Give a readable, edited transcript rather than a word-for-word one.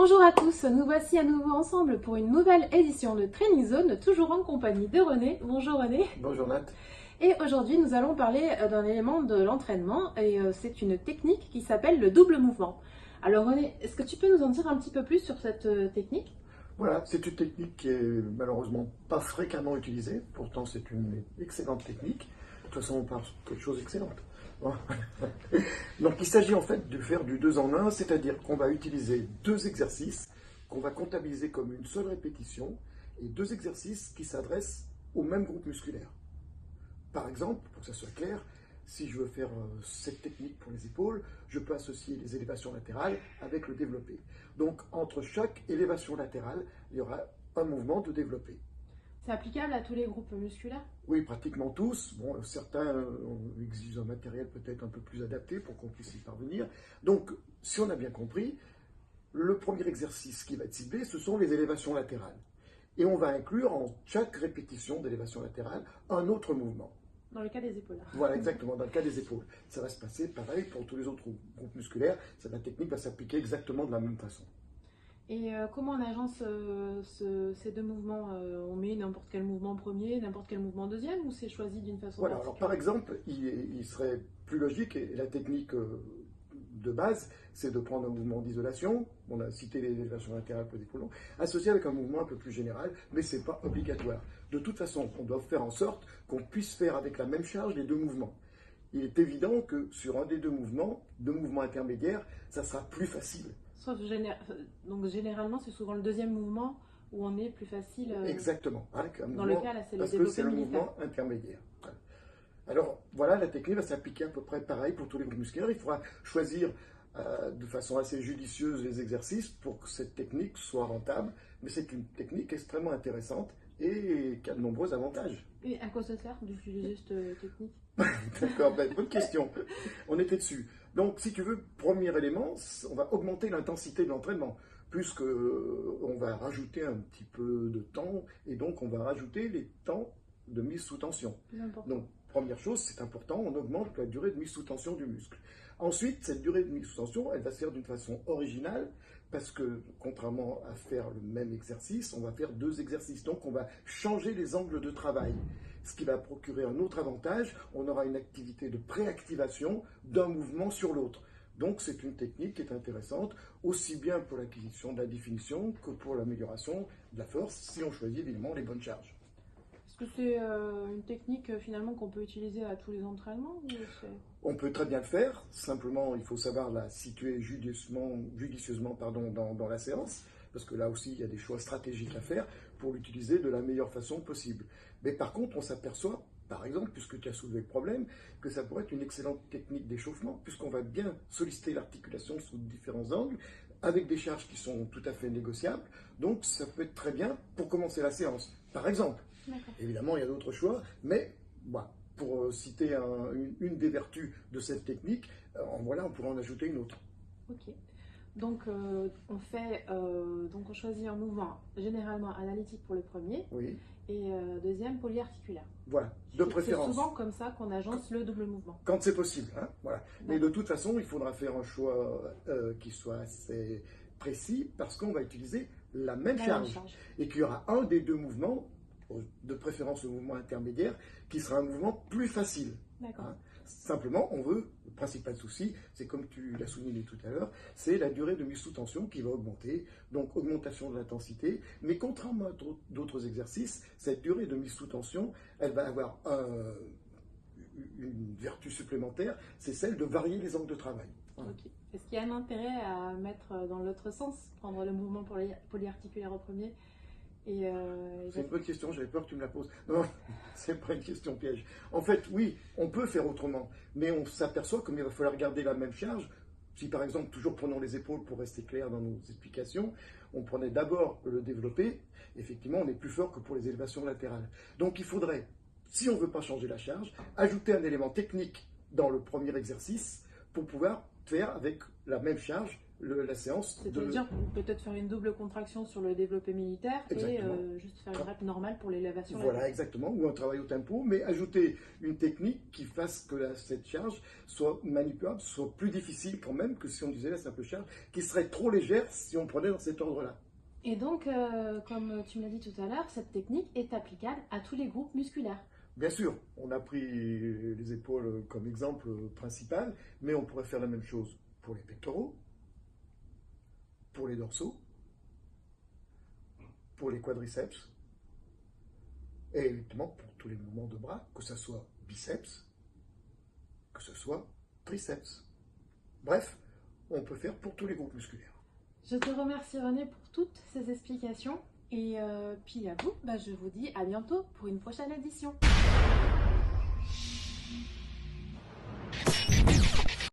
Bonjour à tous, nous voici à nouveau ensemble pour une nouvelle édition de Training Zone, toujours en compagnie de René. Bonjour René. Bonjour Nat. Et aujourd'hui nous allons parler d'un élément de l'entraînement et c'est une technique qui s'appelle le double mouvement. Alors René, est-ce que tu peux nous en dire un petit peu plus sur cette technique? Voilà, c'est une technique qui est malheureusement pas fréquemment utilisée, pourtant c'est une excellente technique. De toute façon, on parle de quelque chose d'excellente. Donc il s'agit en fait de faire du 2 en 1, c'est-à-dire qu'on va utiliser deux exercices qu'on va comptabiliser comme une seule répétition et deux exercices qui s'adressent au même groupe musculaire. Par exemple, pour que ça soit clair, si je veux faire cette technique pour les épaules, je peux associer les élévations latérales avec le développé. Donc, entre chaque élévation latérale, il y aura un mouvement de développé. C'est applicable à tous les groupes musculaires? Oui, pratiquement tous. Bon, certains exigent un matériel peut-être un peu plus adapté pour qu'on puisse y parvenir. Donc, si on a bien compris, le premier exercice qui va être ciblé, ce sont les élévations latérales. Et on va inclure en chaque répétition d'élévation latérale un autre mouvement. Dans le cas des épaules. Voilà, exactement, dans le cas des épaules. Ça va se passer pareil pour tous les autres groupes musculaires. La technique va s'appliquer exactement de la même façon. Et comment on agence ces deux mouvements? On met n'importe quel mouvement premier, n'importe quel mouvement deuxième, ou c'est choisi d'une façon Voilà, alors par particulière? exemple, il serait plus logique, et la technique de base, c'est de prendre un mouvement d'isolation, on a cité les élévations latérales pour les épaules, associé avec un mouvement un peu plus général, mais ce n'est pas obligatoire. De toute façon, on doit faire en sorte qu'on puisse faire avec la même charge les deux mouvements. Il est évident que sur un des deux mouvements intermédiaires, ça sera plus facile. Donc généralement, c'est souvent le deuxième mouvement où on est plus facile. Exactement. Dans le cas, là, c'est le parce que développé c'est le militaire. mouvement intermédiaire. Voilà. Alors voilà, la technique va s'appliquer à peu près pareil pour tous les groupes musculaires. Il faudra choisir de façon assez judicieuse les exercices pour que cette technique soit rentable. Mais c'est une technique extrêmement intéressante et qui a de nombreux avantages. Et à quoi ça sert d'utiliser cette technique? D'accord, bonne question. On était dessus. Donc, si tu veux, premier élément, on va augmenter l'intensité de l'entraînement, puisque on va rajouter un petit peu de temps, et donc on va rajouter les temps de mise sous tension. Donc, première chose, c'est important, on augmente la durée de mise sous tension du muscle. Ensuite, cette durée de mise sous tension, elle va se faire d'une façon originale, parce que, contrairement à faire le même exercice, on va faire deux exercices. Donc, on va changer les angles de travail, ce qui va procurer un autre avantage. On aura une activité de préactivation d'un mouvement sur l'autre. Donc, c'est une technique qui est intéressante, aussi bien pour l'acquisition de la définition que pour l'amélioration de la force, si on choisit évidemment les bonnes charges. Est-ce que c'est une technique finalement qu'on peut utiliser à tous les entraînements, ou on peut très bien le faire, simplement il faut savoir la situer judicieusement dans la séance, parce que là aussi il y a des choix stratégiques à faire pour l'utiliser de la meilleure façon possible. Mais par contre, on s'aperçoit, par exemple, puisque tu as soulevé le problème, que ça pourrait être une excellente technique d'échauffement, puisqu'on va bien solliciter l'articulation sous différents angles, avec des charges qui sont tout à fait négociables. Donc ça peut être très bien pour commencer la séance, par exemple. Évidemment, il y a d'autres choix, mais voilà. Pour citer une des vertus de cette technique, voilà, on pourrait en ajouter une autre. Ok. Donc, on choisit un mouvement généralement analytique pour le premier, oui. Et deuxième polyarticulaire. Voilà, de préférence. C'est souvent comme ça qu'on agence le double mouvement. Quand c'est possible, hein, voilà. Mais de toute façon, il faudra faire un choix qui soit assez précis, parce qu'on va utiliser la même charge. Et qu'il y aura un des deux mouvements, de préférence au mouvement intermédiaire, qui sera un mouvement plus facile. Hein. Simplement, on veut, le principal souci, c'est comme tu l'as souligné tout à l'heure, c'est la durée de mise sous tension qui va augmenter, donc augmentation de l'intensité, mais contrairement à d'autres exercices, cette durée de mise sous tension, elle va avoir une vertu supplémentaire, c'est celle de varier les angles de travail. Voilà. Okay. Est-ce qu'il y a un intérêt à mettre dans l'autre sens, prendre le mouvement polyarticulaire au premier? C'est une bonne question, j'avais peur que tu me la poses. Non, c'est pas une question piège. En fait, oui, on peut faire autrement, mais on s'aperçoit qu'il va falloir garder la même charge. Si par exemple, toujours prenons les épaules pour rester clair dans nos explications, on prenait d'abord le développé, effectivement, on est plus fort que pour les élévations latérales. Donc il faudrait, si on ne veut pas changer la charge, ajouter un élément technique dans le premier exercice pour pouvoir faire avec la même charge la séance de... C'est-à-dire peut-être faire une double contraction sur le développé militaire Exactement. et juste faire une rep normale pour l'élévation. Voilà, exactement, ou un travail au tempo, mais ajouter une technique qui fasse que cette charge soit manipulable, soit plus difficile quand même que si on disait la simple charge, qui serait trop légère si on prenait dans cet ordre-là. Et donc, comme tu me l'as dit tout à l'heure, cette technique est applicable à tous les groupes musculaires. Bien sûr, on a pris les épaules comme exemple principal, mais on pourrait faire la même chose pour les pectoraux, pour les dorsaux, pour les quadriceps, et évidemment pour tous les mouvements de bras, que ce soit biceps, que ce soit triceps. Bref, on peut faire pour tous les groupes musculaires. Je te remercie René pour toutes ces explications et puis à vous, je vous dis à bientôt pour une prochaine édition.